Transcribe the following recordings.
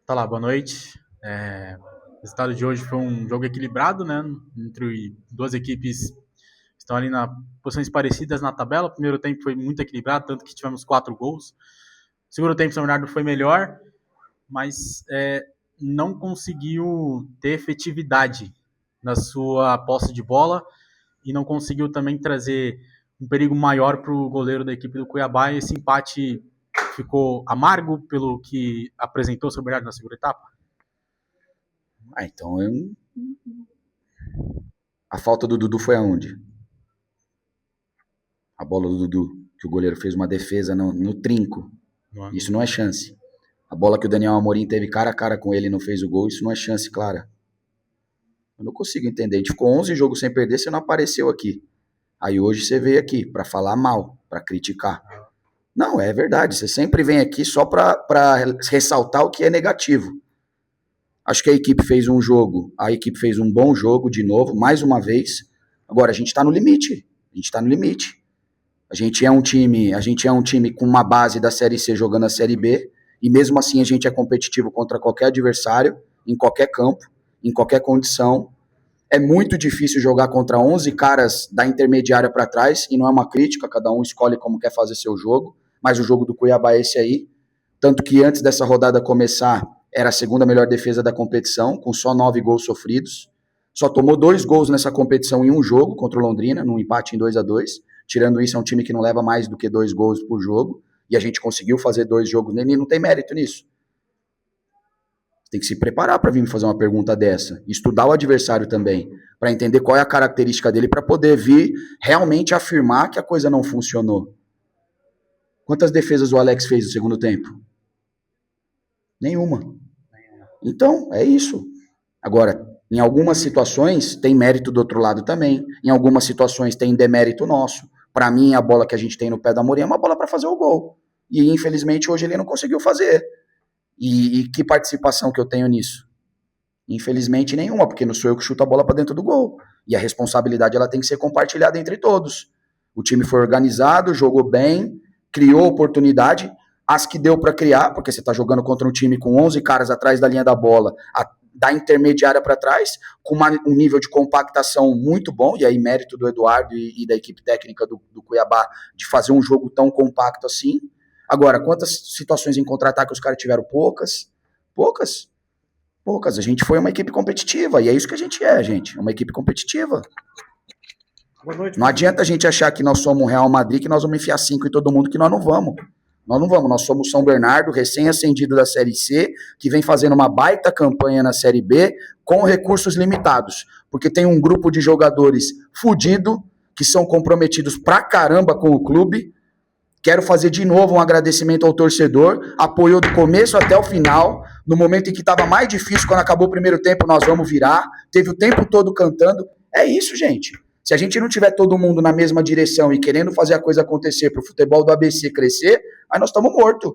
Tá lá, boa noite. O resultado de hoje foi um jogo equilibrado, né? Entre duas equipes que estão ali na posições parecidas na tabela. O primeiro tempo foi muito equilibrado, tanto que tivemos 4 gols. O segundo tempo, São Bernardo foi melhor, mas não conseguiu ter efetividade na sua posse de bola e não conseguiu também trazer um perigo maior para o goleiro da equipe do Cuiabá. E esse empate ficou amargo pelo que apresentou o São Bernardo na segunda etapa? Então a falta do Dudu foi aonde? A bola do Dudu, que o goleiro fez uma defesa no trinco. Isso não é chance. A bola que o Daniel Amorim teve cara a cara com ele e não fez o gol, isso não é chance clara. Eu não consigo entender. A gente ficou 11 jogos sem perder, você não apareceu aqui. Aí hoje você veio aqui para falar mal, para criticar. Não, é verdade. Você sempre vem aqui só para ressaltar o que é negativo. Acho que a equipe fez um bom jogo de novo, mais uma vez. Agora, a gente está no limite. A gente é um time com uma base da Série C jogando a Série B, e mesmo assim a gente é competitivo contra qualquer adversário, em qualquer campo, em qualquer condição. É muito difícil jogar contra 11 caras da intermediária para trás, e não é uma crítica, cada um escolhe como quer fazer seu jogo, mas o jogo do Cuiabá é esse aí. Tanto que antes dessa rodada começar, era a segunda melhor defesa da competição, com só 9 gols sofridos. Só tomou 2 gols nessa competição em um jogo contra o Londrina, num empate em 2-2. Tirando isso, é um time que não leva mais do que 2 gols por jogo, e a gente conseguiu fazer 2 jogos nele, e não tem mérito nisso. Tem que se preparar para vir me fazer uma pergunta dessa, estudar o adversário também, para entender qual é a característica dele, para poder vir realmente afirmar que a coisa não funcionou. Quantas defesas o Alex fez no segundo tempo? Nenhuma. Então, é isso. Agora, em algumas situações, tem mérito do outro lado também. Em algumas situações, tem demérito nosso. Para mim, a bola que a gente tem no pé da Amorim é uma bola para fazer o gol. E, infelizmente, hoje ele não conseguiu fazer. E que participação que eu tenho nisso? Infelizmente, nenhuma, porque não sou eu que chuto a bola para dentro do gol. E a responsabilidade ela tem que ser compartilhada entre todos. O time foi organizado, jogou bem, criou oportunidade, as que deu para criar, porque você está jogando contra um time com 11 caras atrás da linha da bola, da intermediária para trás, com um nível de compactação muito bom, e aí mérito do Eduardo e da equipe técnica do Cuiabá de fazer um jogo tão compacto assim. Agora, quantas situações em contra-ataque os caras tiveram? Poucas. A gente foi uma equipe competitiva, e é isso que a gente é, gente, uma equipe competitiva. Boa noite, não adianta a gente achar que nós somos um Real Madrid, que nós vamos enfiar 5 em todo mundo, que nós não vamos. Nós somos São Bernardo, recém-ascendido da Série C, que vem fazendo uma baita campanha na Série B, com recursos limitados, porque tem um grupo de jogadores fudido, que são comprometidos pra caramba com o clube. Quero fazer de novo um agradecimento ao torcedor, apoiou do começo até o final, no momento em que estava mais difícil, quando acabou o primeiro tempo, nós vamos virar, teve o tempo todo cantando. É isso, gente. Se a gente não tiver todo mundo na mesma direção e querendo fazer a coisa acontecer para o futebol do ABC crescer, aí nós estamos mortos.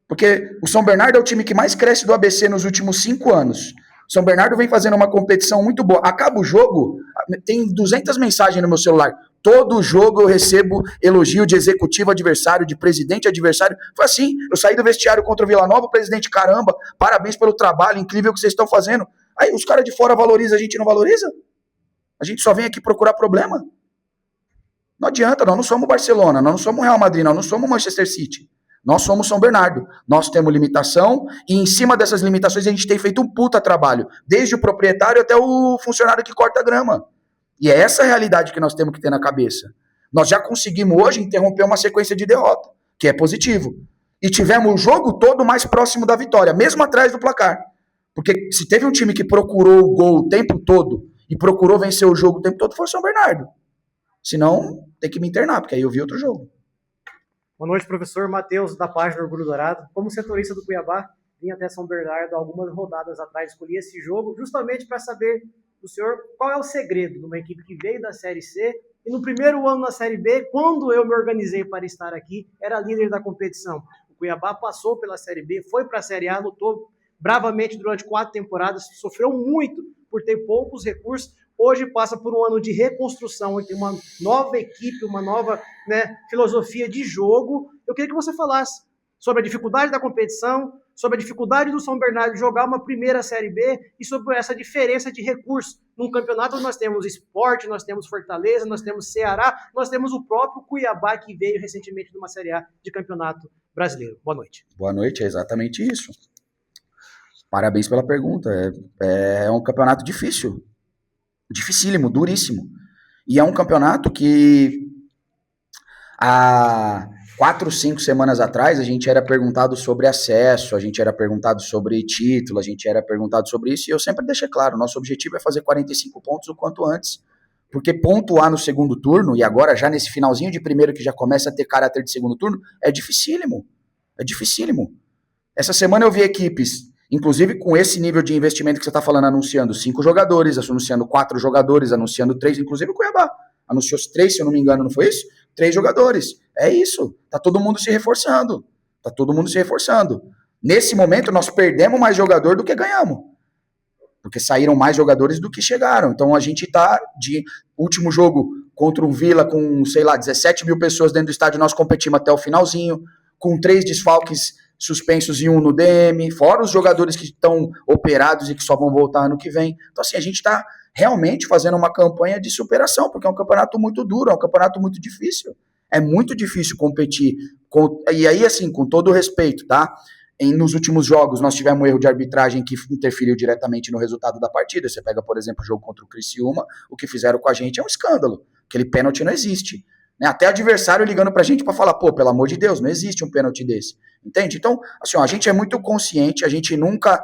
Porque o São Bernardo é o time que mais cresce do ABC nos últimos 5 anos. O São Bernardo vem fazendo uma competição muito boa. Acaba o jogo, tem 200 mensagens no meu celular. Todo jogo eu recebo elogio de executivo adversário, de presidente adversário. Foi assim, eu saí do vestiário contra o Vila Nova, presidente, caramba, parabéns pelo trabalho incrível que vocês estão fazendo. Aí os caras de fora valorizam, a gente não valoriza? A gente só vem aqui procurar problema? Não adianta, nós não somos Barcelona, nós não somos Real Madrid, nós não somos Manchester City. Nós somos São Bernardo. Nós temos limitação e em cima dessas limitações a gente tem feito um puta trabalho. Desde o proprietário até o funcionário que corta a grama. E é essa a realidade que nós temos que ter na cabeça. Nós já conseguimos hoje interromper uma sequência de derrota, que é positivo. E tivemos o jogo todo mais próximo da vitória, mesmo atrás do placar. Porque se teve um time que procurou o gol o tempo todo e procurou vencer o jogo o tempo todo, foi o São Bernardo. Senão, tem que me internar, porque aí eu vi outro jogo. Boa noite, professor Matheus, da página Orgulho Dourado. Como setorista do Cuiabá, vim até São Bernardo algumas rodadas atrás, escolhi esse jogo justamente para saber do senhor qual é o segredo de uma equipe que veio da Série C e no primeiro ano na Série B, quando eu me organizei para estar aqui, era líder da competição. O Cuiabá passou pela Série B, foi para a Série A, lutou bravamente durante 4 temporadas, sofreu muito por ter poucos recursos, hoje passa por um ano de reconstrução, tem uma nova equipe, uma nova, né, filosofia de jogo. Eu queria que você falasse sobre a dificuldade da competição, sobre a dificuldade do São Bernardo jogar uma primeira Série B e sobre essa diferença de recursos. Num campeonato nós temos Sport, nós temos Fortaleza, nós temos Ceará, nós temos o próprio Cuiabá, que veio recentemente de uma Série A de campeonato brasileiro. Boa noite. Boa noite, é exatamente isso. Parabéns pela pergunta. É um campeonato difícil. Dificílimo, duríssimo. E é um campeonato que há 4, 5 semanas atrás a gente era perguntado sobre acesso, a gente era perguntado sobre título, a gente era perguntado sobre isso, e eu sempre deixei claro, nosso objetivo é fazer 45 pontos o quanto antes, porque pontuar no segundo turno, e agora já nesse finalzinho de primeiro que já começa a ter caráter de segundo turno, é dificílimo. É dificílimo. Essa semana eu vi equipes, inclusive com esse nível de investimento que você está falando, anunciando 5 jogadores, anunciando 4 jogadores, anunciando 3, inclusive o Cuiabá. Anunciou 3, se eu não me engano, não foi isso? 3 jogadores. É isso. Tá todo mundo se reforçando. Tá todo mundo se reforçando. Nesse momento, nós perdemos mais jogador do que ganhamos. Porque saíram mais jogadores do que chegaram. Então a gente tá de último jogo contra um Vila com, sei lá, 17 mil pessoas dentro do estádio, nós competimos até o finalzinho, com 3 desfalques suspensos e 1 no DM, fora os jogadores que estão operados e que só vão voltar ano que vem. Então, assim, a gente está realmente fazendo uma campanha de superação, porque é um campeonato muito duro, é um campeonato muito difícil. É muito difícil competir. E aí, assim, com todo o respeito, tá? Nos últimos jogos, nós tivemos um erro de arbitragem que interferiu diretamente no resultado da partida. Você pega, por exemplo, o jogo contra o Criciúma, o que fizeram com a gente é um escândalo. Aquele pênalti não existe. Até adversário ligando pra gente pra falar, pô, pelo amor de Deus, não existe um pênalti desse. Entende? Então, assim, ó, a gente é muito consciente, a gente nunca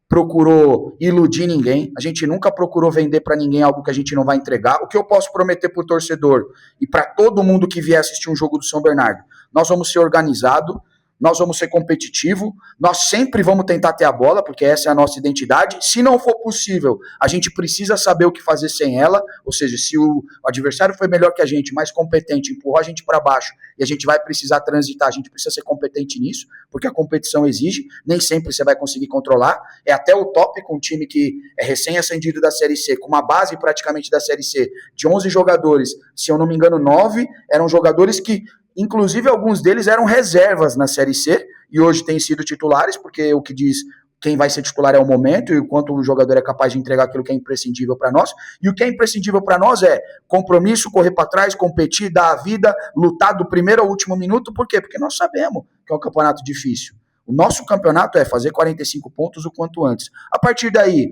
procurou iludir ninguém, a gente nunca procurou vender pra ninguém algo que a gente não vai entregar. O que eu posso prometer pro torcedor e pra todo mundo que vier assistir um jogo do São Bernardo, nós vamos ser organizados, nós vamos ser competitivos, nós sempre vamos tentar ter a bola, porque essa é a nossa identidade. Se não for possível, a gente precisa saber o que fazer sem ela, ou seja, se o adversário foi melhor que a gente, mais competente, empurrou a gente para baixo e a gente vai precisar transitar, a gente precisa ser competente nisso, porque a competição exige, nem sempre você vai conseguir controlar. É até utópico um time que é recém-ascendido da Série C, com uma base praticamente da Série C, de 11 jogadores, se eu não me engano 9, eram jogadores que inclusive, alguns deles eram reservas na Série C e hoje têm sido titulares, porque o que diz quem vai ser titular é o momento e o quanto o jogador é capaz de entregar aquilo que é imprescindível para nós. E o que é imprescindível para nós é compromisso, correr para trás, competir, dar a vida, lutar do primeiro ao último minuto. Por quê? Porque nós sabemos que é um campeonato difícil. O nosso campeonato é fazer 45 pontos o quanto antes. A partir daí,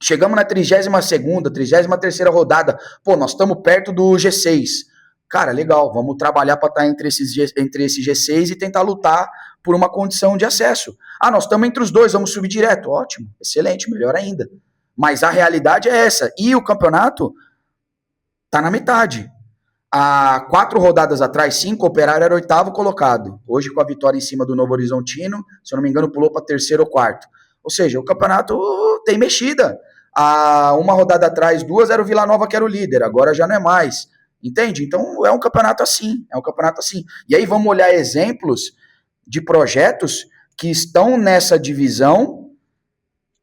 chegamos na 32ª, 33ª rodada. Pô, nós estamos perto do G6. Cara, legal, vamos trabalhar para estar entre esse G6 e tentar lutar por uma condição de acesso. Ah, nós estamos entre os dois, vamos subir direto. Ótimo, excelente, melhor ainda. Mas a realidade é essa. E o campeonato tá na metade. Há 4 rodadas atrás, 5, o Operário era 8º colocado. Hoje, com a vitória em cima do Novo Horizontino, se eu não me engano, pulou para 3º ou 4º. Ou seja, o campeonato tem mexida. Há uma rodada atrás, 2, era o Vila Nova que era o líder. Agora já não é mais. Entende? Então é um campeonato assim, E aí vamos olhar exemplos de projetos que estão nessa divisão,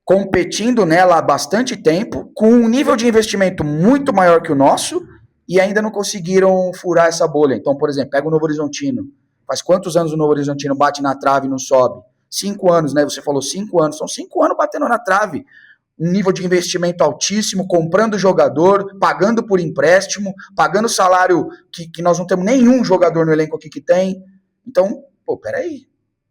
competindo nela há bastante tempo, com um nível de investimento muito maior que o nosso, e ainda não conseguiram furar essa bolha. Então, por exemplo, pega o Novo Horizontino. Faz quantos anos o Novo Horizontino bate na trave e não sobe? 5 anos, né? Você falou 5 anos. São 5 anos batendo na trave. Um nível de investimento altíssimo, comprando jogador, pagando por empréstimo, pagando salário que nós não temos nenhum jogador no elenco aqui que tem. Então, pô, peraí,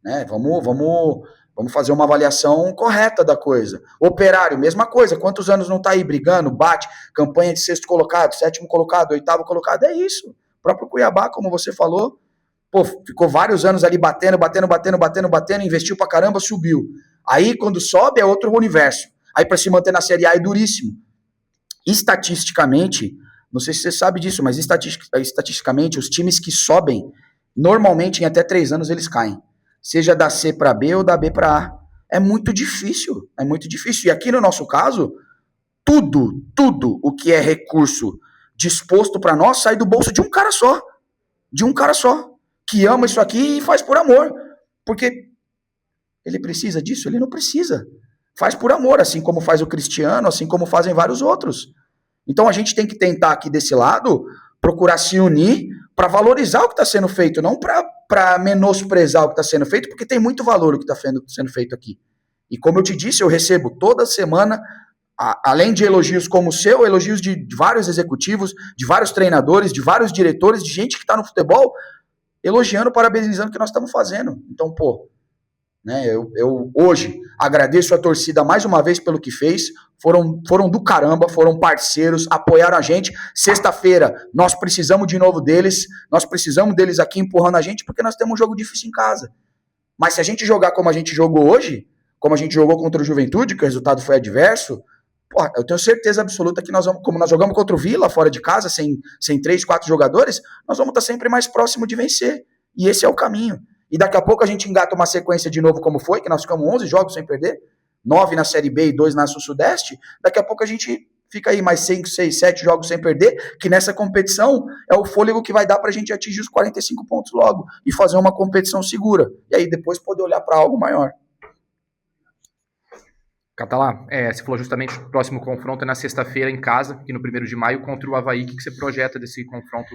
né? Vamos fazer uma avaliação correta da coisa. Operário, mesma coisa, quantos anos não tá aí brigando, bate, campanha de 6º colocado, 7º colocado, 8º colocado, é isso. O próprio Cuiabá, como você falou, pô, ficou vários anos ali batendo, investiu pra caramba, subiu. Aí, quando sobe, é outro universo. Aí para se manter na Série A é duríssimo. Estatisticamente, não sei se você sabe disso, mas estatisticamente, os times que sobem, normalmente em até 3 anos eles caem. Seja da C para B ou da B para A. É muito difícil. E aqui no nosso caso, tudo o que é recurso disposto para nós sai do bolso de um cara só. Que ama isso aqui e faz por amor. Porque ele precisa disso? Ele não precisa. Faz por amor, assim como faz o Cristiano, assim como fazem vários outros. Então a gente tem que tentar aqui desse lado procurar se unir para valorizar o que está sendo feito, não para menosprezar o que está sendo feito, porque tem muito valor o que está sendo feito aqui. E como eu te disse, eu recebo toda semana, além de elogios como o seu, elogios de vários executivos, de vários treinadores, de vários diretores, de gente que está no futebol, elogiando, parabenizando o que nós estamos fazendo. Então, pô, né, eu hoje agradeço a torcida mais uma vez pelo que fez, foram do caramba, foram parceiros, apoiaram a gente. Sexta-feira nós precisamos de novo deles, nós precisamos deles aqui empurrando a gente, porque nós temos um jogo difícil em casa. Mas se a gente jogar como a gente jogou hoje, como a gente jogou contra o Juventude, que o resultado foi adverso, pô, eu tenho certeza absoluta que nós vamos, como nós jogamos contra o Vila, fora de casa, sem 3, 4 jogadores, nós vamos estar sempre mais próximo de vencer. E esse é o caminho. E daqui a pouco a gente engata uma sequência de novo como foi, que nós ficamos 11 jogos sem perder, 9 na Série B e 2 na Sul-Sudeste, daqui a pouco a gente fica aí mais 5, 6, 7 jogos sem perder, que nessa competição é o fôlego que vai dar pra gente atingir os 45 pontos logo, e fazer uma competição segura, e aí depois poder olhar para algo maior. Catalá, você falou justamente que o próximo confronto é na sexta-feira em casa, aqui no 1º de maio, contra o Avaí. O que você projeta desse confronto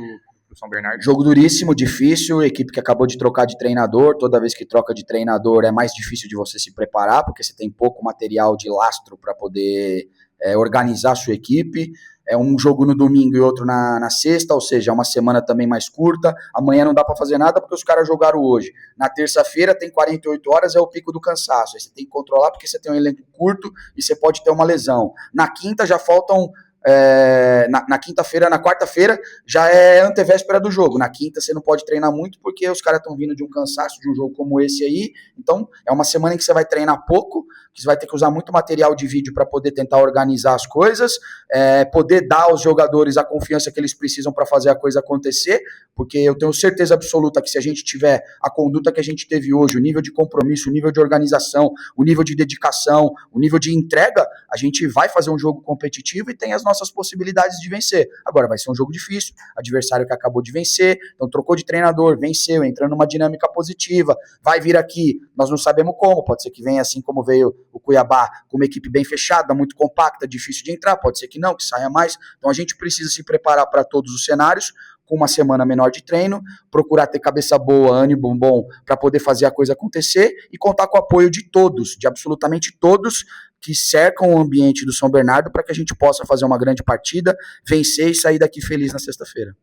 pro São Bernardo? Jogo duríssimo, difícil, equipe que acabou de trocar de treinador, toda vez que troca de treinador é mais difícil de você se preparar, porque você tem pouco material de lastro para poder organizar a sua equipe. É um jogo no domingo e outro na sexta, ou seja, é uma semana também mais curta. Amanhã não dá para fazer nada porque os caras jogaram hoje. Na terça-feira tem 48 horas, é o pico do cansaço. Aí você tem que controlar porque você tem um elenco curto e você pode ter uma lesão. Na quinta já faltam... na quinta-feira, na quarta-feira já é antevéspera do jogo. Na quinta você não pode treinar muito porque os caras estão vindo de um cansaço de um jogo como esse aí. Então é uma semana em que você vai treinar pouco, que você vai ter que usar muito material de vídeo para poder tentar organizar as coisas, poder dar aos jogadores a confiança que eles precisam para fazer a coisa acontecer, porque eu tenho certeza absoluta que se a gente tiver a conduta que a gente teve hoje, o nível de compromisso, o nível de organização, o nível de dedicação, o nível de entrega, a gente vai fazer um jogo competitivo e tem as nossas possibilidades de vencer. Agora vai ser um jogo difícil, adversário que acabou de vencer, então trocou de treinador, venceu, entrando numa dinâmica positiva, vai vir aqui, nós não sabemos como, pode ser que venha assim como veio o Cuiabá, com uma equipe bem fechada, muito compacta, difícil de entrar, pode ser que não, que saia mais, então a gente precisa se preparar para todos os cenários, com uma semana menor de treino, procurar ter cabeça boa, ânimo bom, para poder fazer a coisa acontecer e contar com o apoio de todos, de absolutamente todos que cercam o ambiente do São Bernardo para que a gente possa fazer uma grande partida, vencer e sair daqui feliz na sexta-feira.